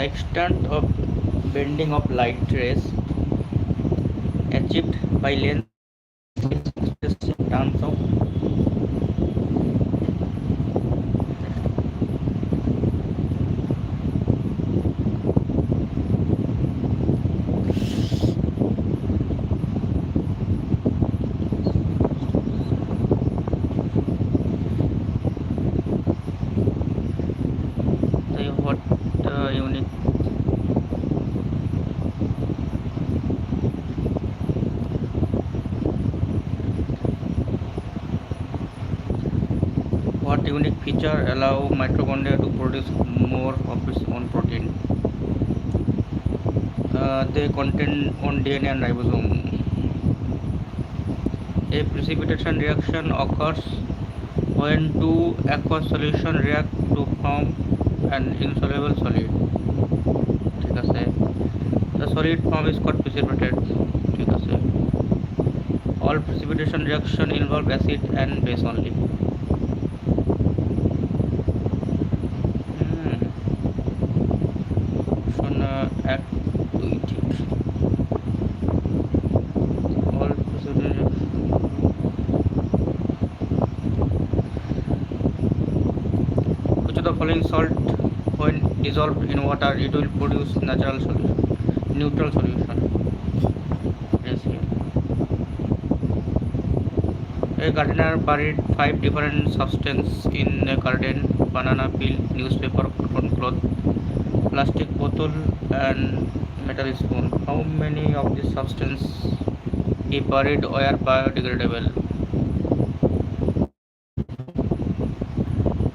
The extent of bending of light rays achieved by lens is expressed in terms of what unique what unique feature allow mitochondria to produce more of its own protein. They contain on DNA and ribosome. A precipitation reaction occurs when two aqueous solution react to form an insoluble solid. ঠিক আছে, the solid form is called precipitate. ঠিক আছে, all precipitation reaction involve acid and base only. Act 2 ঠিক all precipitation which of the following salt when dissolved in water it will produce natural solution neutral solution. Yes, here. A gardener buried 5 different substances in a garden: banana peel, newspaper, cotton cloth, plastic bottle and metal spoon. How many of these substances he buried were biodegradable?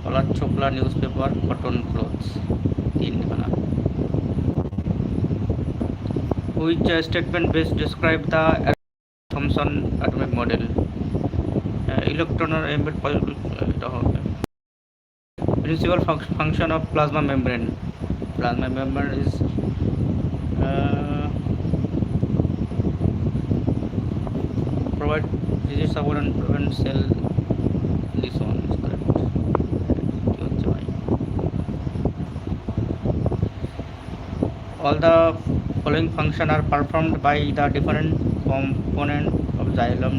Colored chopla, newspaper, cotton clothes. 3 खाना. Which statement best describe the Thomson atomic model? Electron or embedded particle. Principal function of plasma membrane. Plasma membrane is provide disease support and prevent cell. This one is correct. All the following functions are performed by the different component of xylem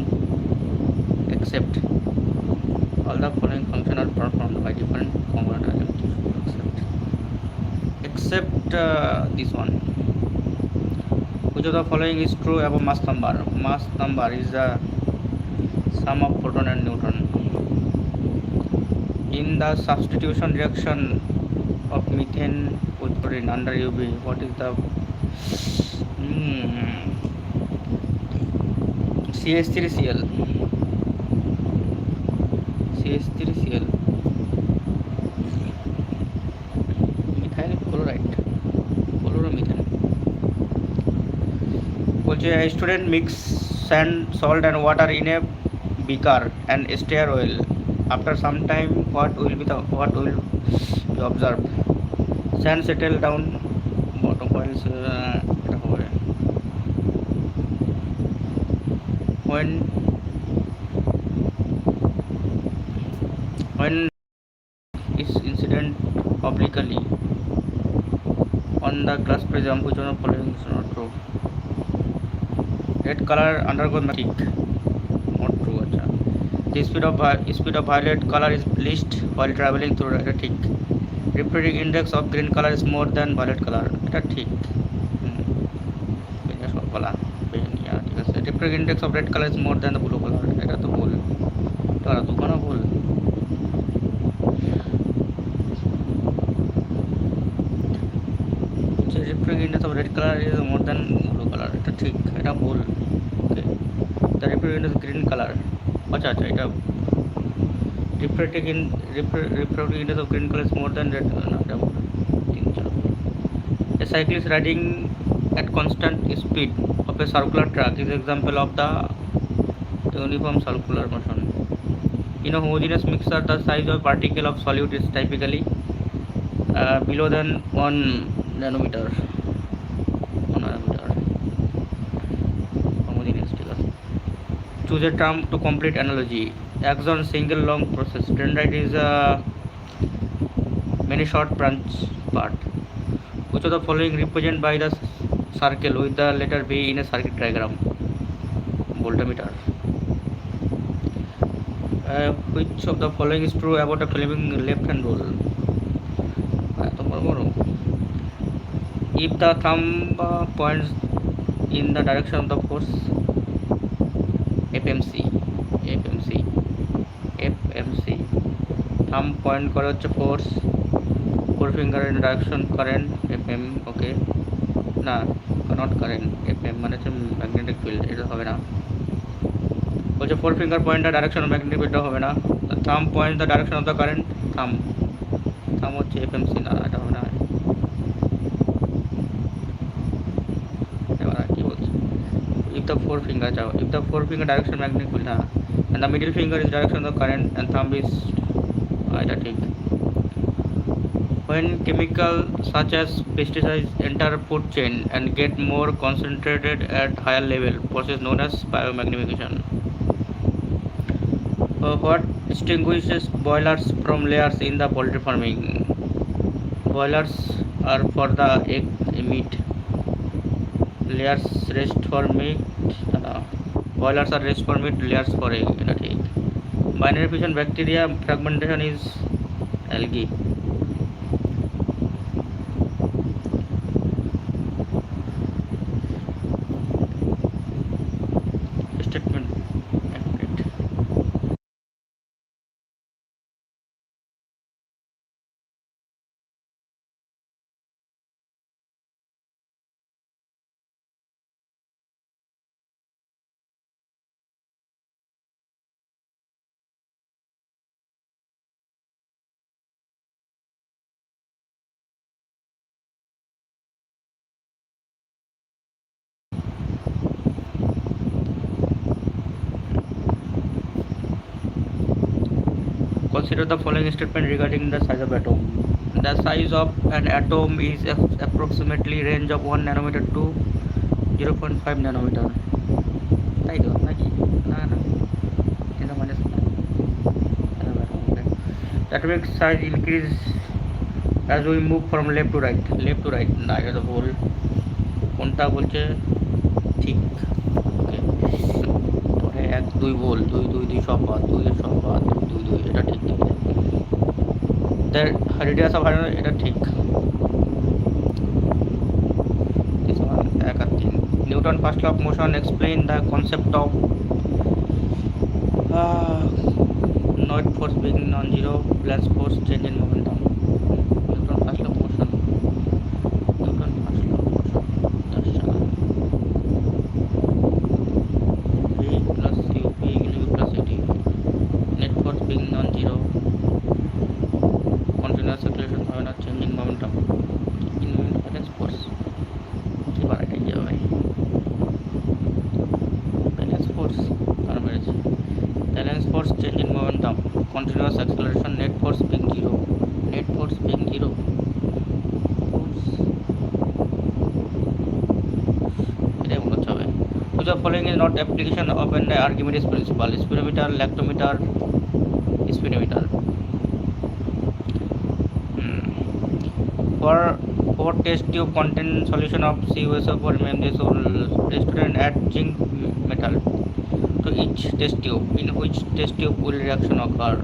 except. All the following functions are performed by different component except this one. Which of the following is true about mass number? Mass number is the sum of proton and neutron. In the substitution reaction of methane with chlorine under UV, what is the CH3Cl. CH3Cl methyl chloride chloromethane. বলছে a student mix sand, salt and water in a beaker and stir oil. After some time what will be observed? Sand settle down bottom oils when is incident obliquely on the glass prism. Which one of the following is not true? Red color undergo magic. Not true. Acha. The speed of violet color is least while traveling through erratic. Refracting index of green color is more than violet color. এটা ঠিক সব বলা ঠিক আছে. Refracting index of red color is more than the blue color. এটা তো ভুল. এটা দুখানা ভুল. Refracting index of red color is more than blue color. এটা ঠিক. এটা ভুল. Okay. The refracting index of green color. আচ্ছা এটা refracting index of green color is more than red. A cyclist riding at constant speed of a circular track is example of the uniform circular motion. In a homogeneous mixture, the size of particle of solute is typically below than 1 nanometer. Homogeneous. Choose a term to complete analogy. Axon single long process. Dendrite is a many short branch part. which of the following represented by the circle with the letter B in a circuit diagram? Voltmeter. Which of the following is true about a flaming left hand rule? If the thumb points in the direction of the force, FMC, thumb point করে হচ্ছে force, forefinger in direction current, FM, okay, না not current, FM মানে হচ্ছে magnetic field, এটা হবে না। বলছে forefinger point the direction of magnetic field, হবে না। thumb point the direction of the current, thumb হচ্ছে FMC, না এটা হবে না। এবার কি বলছে, if the forefinger যাও, if the forefinger direction magnetic field, হ্যাঁ, and the middle finger is direction of the current and thumb is, এটা ঠিক। When chemical such as pesticides enter food chain and get more concentrated at higher level, process known as biomagnification. What distinguishes boilers from layers in the poultry farming? Boilers are for the egg meat, layers rest for meat, boilers are rest for meat, layers for egg, এটা ঠিক। Binary fission bacteria fragmentation is algae. Statement accurate. Consider the following statement regarding the size of atom. The size of an atom is approximately range of 1 nanometer to 0.5 nanometer. তাই তো নাকি? না এটা মানে atomic size increase as we move from left to right. না এটা তো ভুল, কোনটা বলছে ঠিক? ওকে, 1 2 ভুল, 2 2 2 সব বাদ, 2 এর সব বাদ, 2 2 এটা ঠিক। The radius of iron, এটা ঠিক। This one 1 R 3। Newton first law of motion explain the concept of net force being non-zero plus force change in momentum. Newton first law of motion, V plus U being U plus AT, net force being non-zero, continuous acceleration হবে না, changing momentum in moment balance force। এবার এটা কি হবে? balance force আর বেড়েছে, balance force change in momentum, continuous acceleration, net force being zero, এটাই মনে হচ্ছে হবে। Which of following is not application of an Archimedes principle? Speedometer, lactometer, speedometer. For test tube contain solution of CuSO4 MgSO, student add zinc metal to each test tube. In which test tube will reaction occur?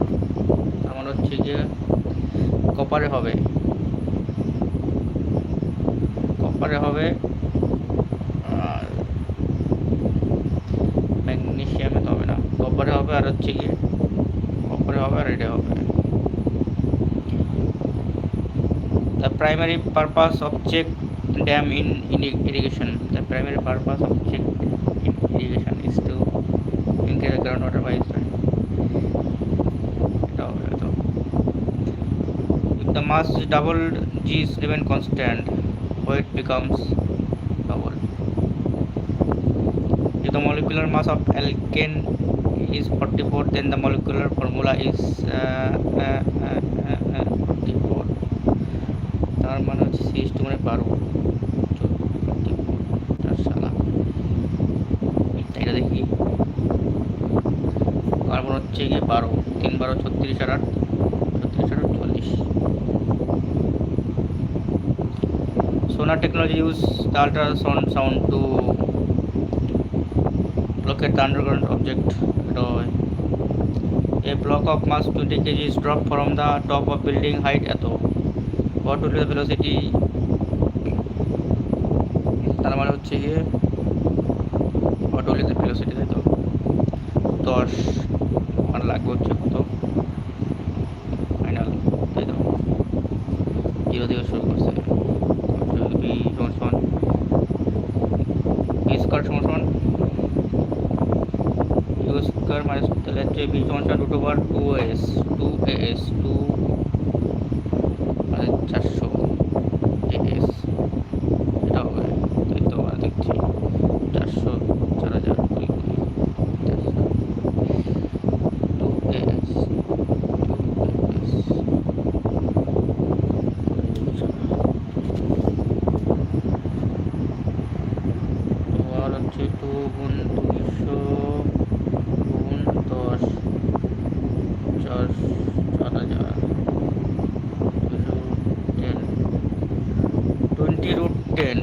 আমার হচ্ছে যে কপারে হবে, ম্যাগনেসিয়ামে তো হবে না, কপারে হবে আর হচ্ছে গিয়ে কপারে হবে আর এটা হবে। The primary purpose of check dam in irrigation. The primary purpose of check in irrigation is to increase the groundwater by study. If the mass is doubled, G is remain constant, weight becomes double. If the molecular mass of alkane is 44, then the molecular formula is 44. তার মানে হচ্ছে C মানে 12, এটা দেখি। Carbon হচ্ছে গিয়ে 12, 3 12 36 আর 8 40। Sonar technology use the ultrasound sound to locate the underground object. A block of mass 20 kg is dropped from the top of building height এত what will be the velocity তার মানে হচ্ছে গিয়ে what will be the velocity তাই তো 10 আর লাগবে হচ্ছে কত ফাইনাল তাই তো 0 দিয়ে শুরু করছে b সমান b স্কয়ার সমান u স্কয়ার মাইনাস তাহলে হচ্ছে b সমান রুট ওভার 2as 2 মানে 400 as এটা হবে তাই তো আমরা দেখছি 400 4000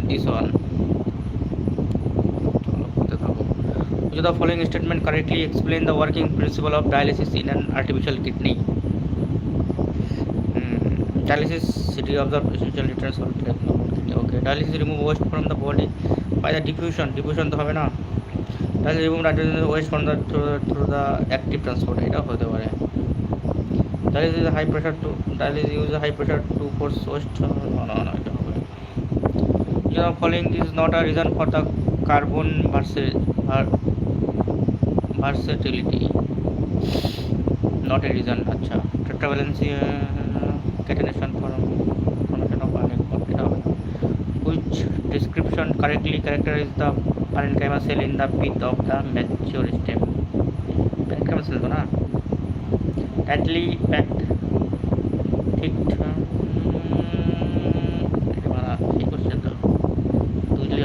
this one. So the following statement correctly explain the working principle of dialysis in an artificial kidney. Dialysis city observe essential returns of kidney. Okay, dialysis remove waste from the body by the diffusion to হবে না dialysis remove nitrogen waste from the through the active transport এটা হতে পারে dialysis is high pressure to dialysis use high pressure to force waste no এটা হবে following is not a reason for the carbon versatility not a reason acha tetravalency catenation formation of ionic which description correctly characterizes the parenchyma cell in the pith of the mature stem parenchyma cell na tightly packed thick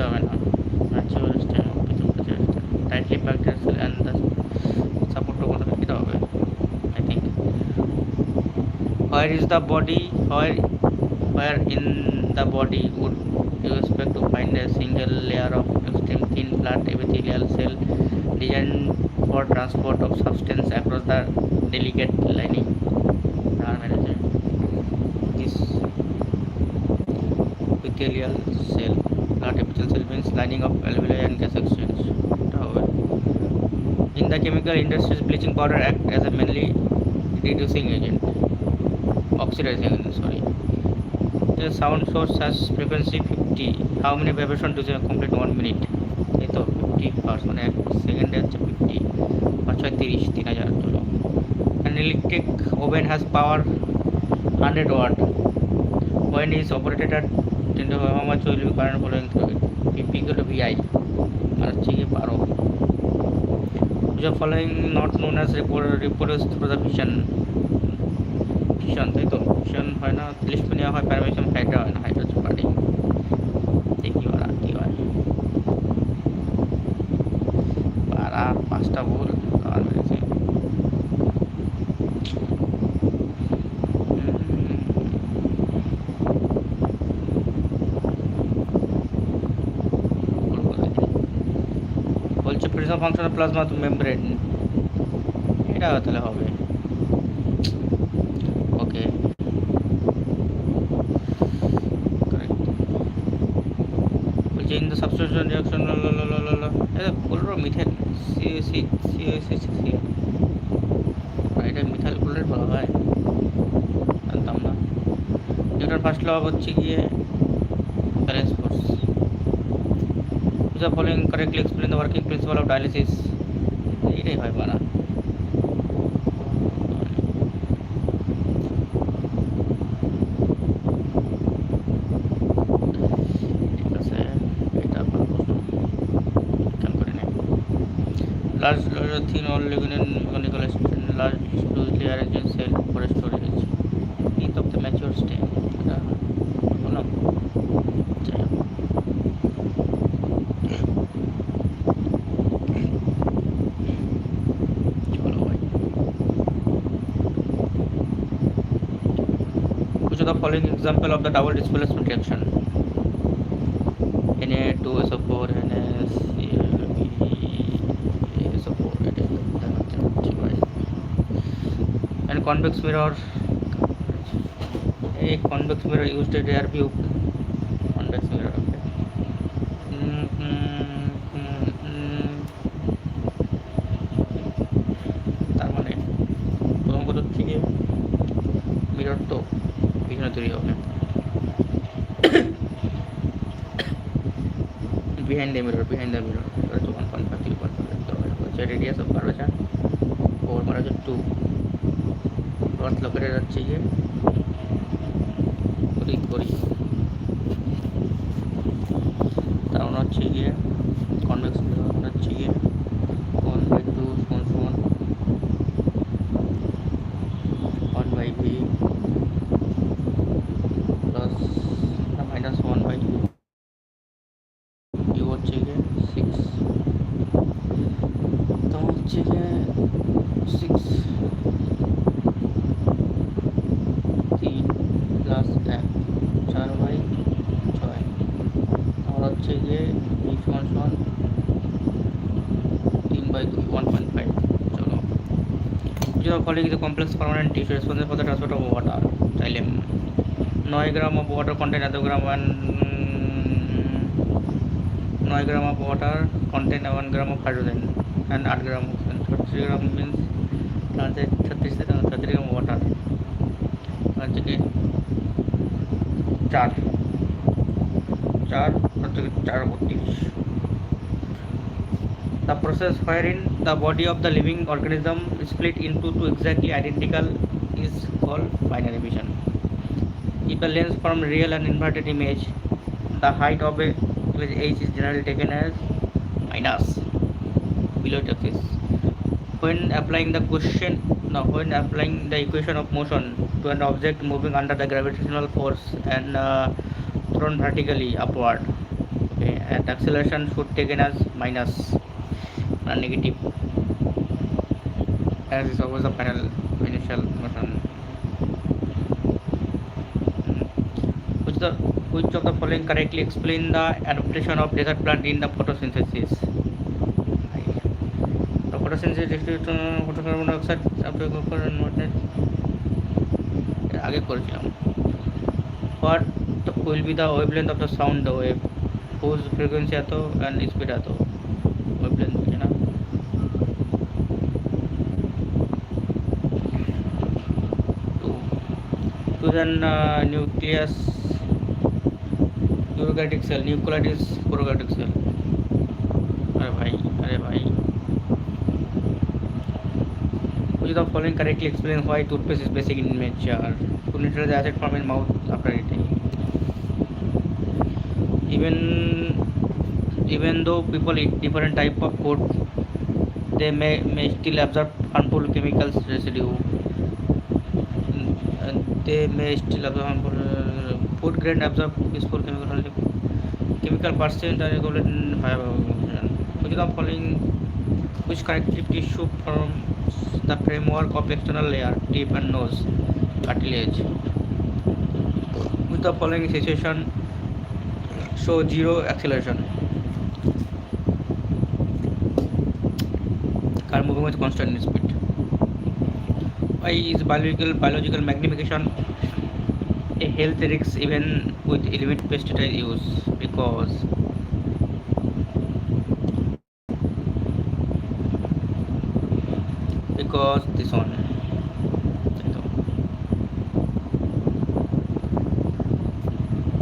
হবে না mature stem tightly packed cell and the support to এটা হবে I think where is the body where in the body would you expect to find a single layer of extreme thin flat epithelial cell designed for transport of substance across the delicate lining this epithelial cell not epithelial cell means lining of alveoli and gas exchange in the chemical industries bleaching powder act as a mainly reducing agent oxidizing agent sorry the sound source has frequency 50 how many vibration does it complete 1 minute এই তো 50 hertz মানে 1 সেকেন্ডে হচ্ছে 50 আর 30 3000 চলো an electric oven has power 100 watt when is operated at how much will be current following through it P equal to VI আর হচ্ছে গিয়ে 12 the following not known as reproduced through the fission তাই তো fission হয় না লিস্টপেনিয়া হয় প্যারামেশন Hydra হয় না Hydra হচ্ছে পার্টি দেখি ওরা কি হয় পারা পাঁচটা ভুল আর মেরেছে function of plasma to membrane এটা তাহলে হবে ওকে correct which in the substitution reaction এটা chloromethyl CH6 এটা মিথাইল ক্লোরাইড বলা হয় জানতাম না নিউটন ফার্স্ট ল হচ্ছে গিয়ে balance force the following correctly explain the working principle of dialysis এটাই হয় বানা ঠিক আছে এটা করে নেই large thin or lignin mechanical large loosely arranged cell for storage in of the mature state এটা বললাম the following example of the double displacement reaction Na2SO4 NaClBSO4 এটা দেখাচ্ছে ঠিক আছে। And convex mirror, a convex mirror used a rear view convex mirror. Okay. তার মানে প্রথম কথা হচ্ছে গিয়ে মিরর তো পিছনে তৈরি হবে, behind the mirror equal to 1.5 3.5 radius of curvature over margin 2 north located হচ্ছে গিয়ে করি তার মানে হচ্ছে গিয়ে কনভেক্স মিরর হচ্ছে গিয়ে 1/2 সমান 1/v প্লাস মাইনাস 1/u হচ্ছে গিয়ে 6, তো হচ্ছে গিয়ে 6 3 প্লাস 1 4/6 আমার হচ্ছে গিয়ে v সমান 3/2 1.5। চলো जो calling the complex permanent tissue responsible for the transport of water চাইলে 9 গ্রাম of water contain এত গ্রাম 9 গ্রাম of water contain 1 gram of hydrogen and 8 gram of oxygen 33 gram means 33 gram water হচ্ছে কি 4 হচ্ছে 4/32। The process wherein the body of the living organism is split into two exactly identical is called binary vision. If the lens form real and inverted image, the height of a image h is generally taken as minus below its axis. When applying the equation of motion to an object moving under the gravitational force and thrown vertically upward, okay, and acceleration should taken as minus negative, as is always the final initial motion. Which of the following correctly explain the adaptation of desert plant in the photosynthesis? The photosynthesis photocarbon dioxide আগে করেছিলাম। What will be the wavelength of the sound wave whose frequency এত and speed এত? wavelength বুঝে না? To the nucleus eukaryotic cell, nucleus prokaryotic cell। अरे भाई which of the following correctly explain why toothpaste is basic in nature? To neutralize the acid form in mouth after eating. Even though people eat different type of food, they may still absorb harmful chemicals residue. They may still absorb harmful food grain absorb useful chemical percent are regulated in bioevolution. Which of the following which connective tissue forms the framework of external layer, tip and nose cartilage? Which of the following situation show zero acceleration? Car moving with constant speed. Why is biological magnification a health risk even with limited pesticide use? Because this one.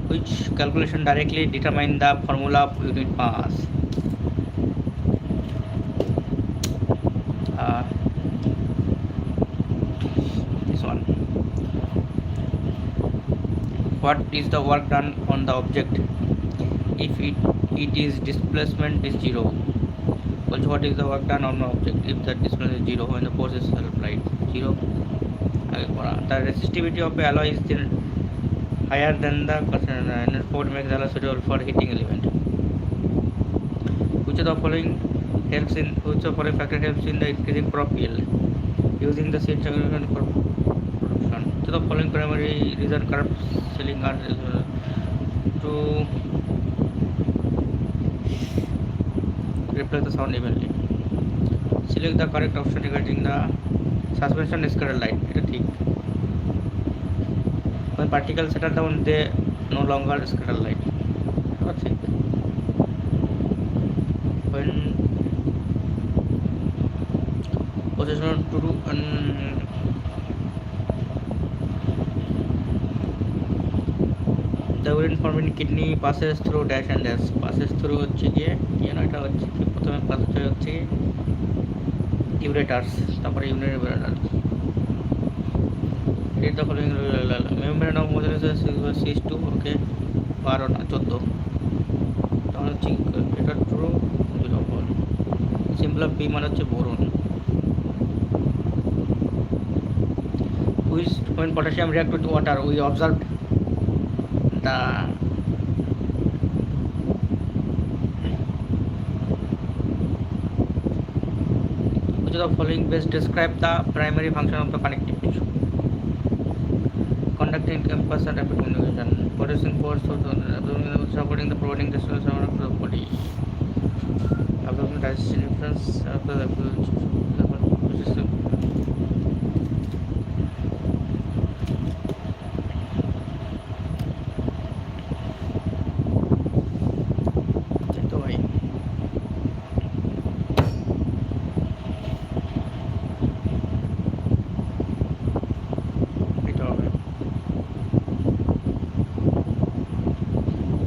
Which calculation directly determine the formula of unit mass? This one. What is the work done on the object if it is displacement is 0? Also, what is the work done on the object if the displacement is 0 when the force is applied? 0. The resistivity of the alloy is higher than the port makes the alloy suitable for heating element. Which of the following factor helps in the increasing crop yield? Using the seed segregation for production. So the following primary reason crop selling are to reflect the sound evenly. Select the correct option regarding the suspension scatter light. এটা ঠিক. When particles settle down, they no longer scatter light. এটা ঠিক. When position to do the urine forming kidney passes through dash and dash. Passes through হচ্ছে গিয়ে কি না এটা হচ্ছে কি প্রথমে পাস হচ্ছে ইউরেটার্স, তারপরে ইউরিনারি ব্লাডার। এটা ফলোইং মেমব্রেন অফ মোজারেস সিস টু ওকে 12 না 14 তাহলে হচ্ছে এটা ট্রু বিলম্বন। সিম্বল অফ বি মানে হচ্ছে boron. Which when potassium react with water we observed the which of the following best describe the primary function of the connective tissue? Conducting compass and rapid communication, producing force supporting the providing distance of the body, abdominal digestion influence after the system.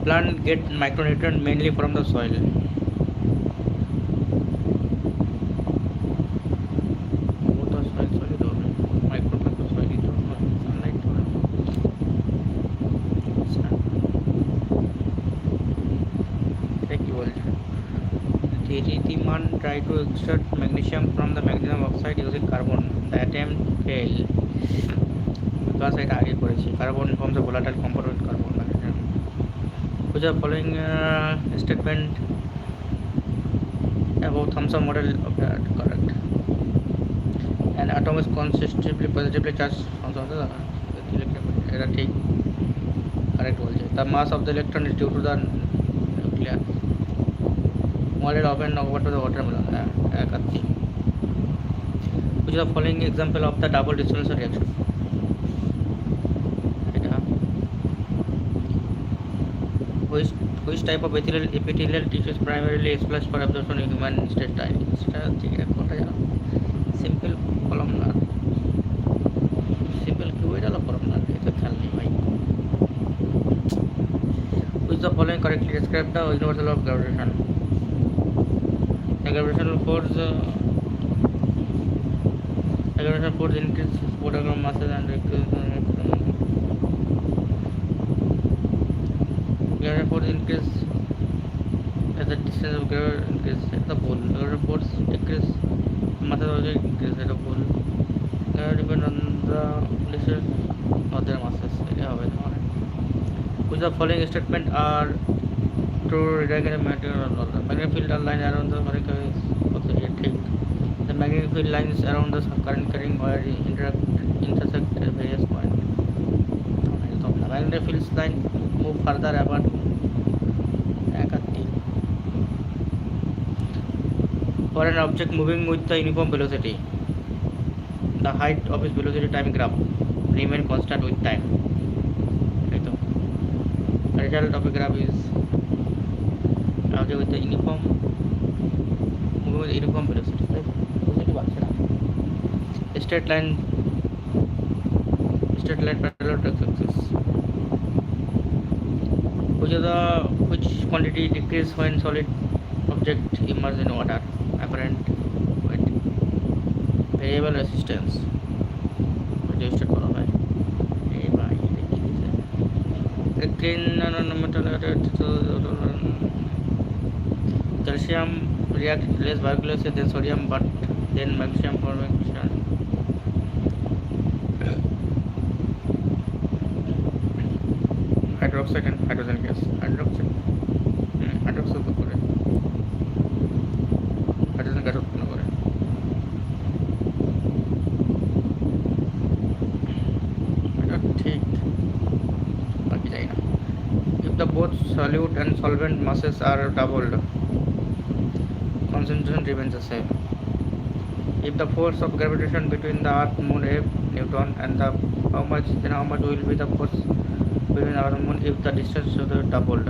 Plant get micronutrient mainly from the soil. Both are soil solid or micro from the soil or sunlight or the man try to extract magnesium from the magnesium oxide using carbon. The attempt failed because it आगे करेছি carbon forms a volatile compound with carbon. Which are following statement about Thomson model of that correct? An atom is constitutively positively charged on the electron. ठीक correct बोल जाए. The mass of the electron is due to the nuclear model often over to the watermelon. करती. Which are the following example of the double dissolution reaction? Which type of epithelial tissue is primarily splashed for absorption in human intestine? Simple columnar. Simple cuboidal or columnar? Which the following correctly describe the universal law of gravitation? The gravitational force increases photogram masses and gravitational force increase as the distance of gravity increase at the pole. Gravitational force decrease mass also increase at the pole. Gravity depend on the distance of their masses. Which the following statement are true regarding the material? The magnetic field line around the molecule is also ठीक. The magnetic field lines around the current carrying wire intersect at various points. The magnetic field line move further apart. For an object moving with the uniform velocity, the height of its velocity time graph remain constant with time. Right? The result of a graph is object with the uniform moving with uniform velocity. A straight line parallel to x-axis. Which quantity decrease when solid object immersed in water? Apparent weight. Variable resistance. Adjusted করা হয় এই ভাই দেখি the green calcium react less vigorously than sodium but then magnesium formation. Hydroxide and hydrogen gas. Hydroxide করে hydrogen gas উৎপন্ন করে। এটা ঠিক বাকি যাই না। If the both solute and solvent masses are doubled, concentration remains the same. If the force of gravitation between the earth, moon, F Newton, and the how much will be the force between earth and moon if the distance is doubled?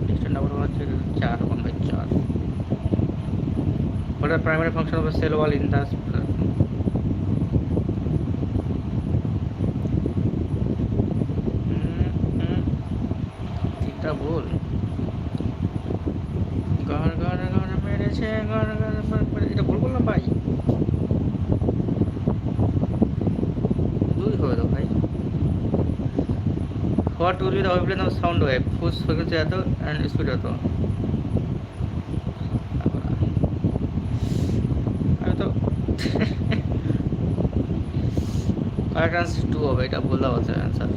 Distance doubled হচ্ছে 4 1/4. What are the primary function of a cell wall in the এটা ভুল ঘর ঘর ঘর মেরেছে ঘর ঘর এটা ভুল করলাম ভাই দুই হবে তো ভাই What will be the wavelength of sound wave? Whose frequency এত and speed এত? আমি তো correct answer 2 হবে এটা ভুল হচ্ছে answer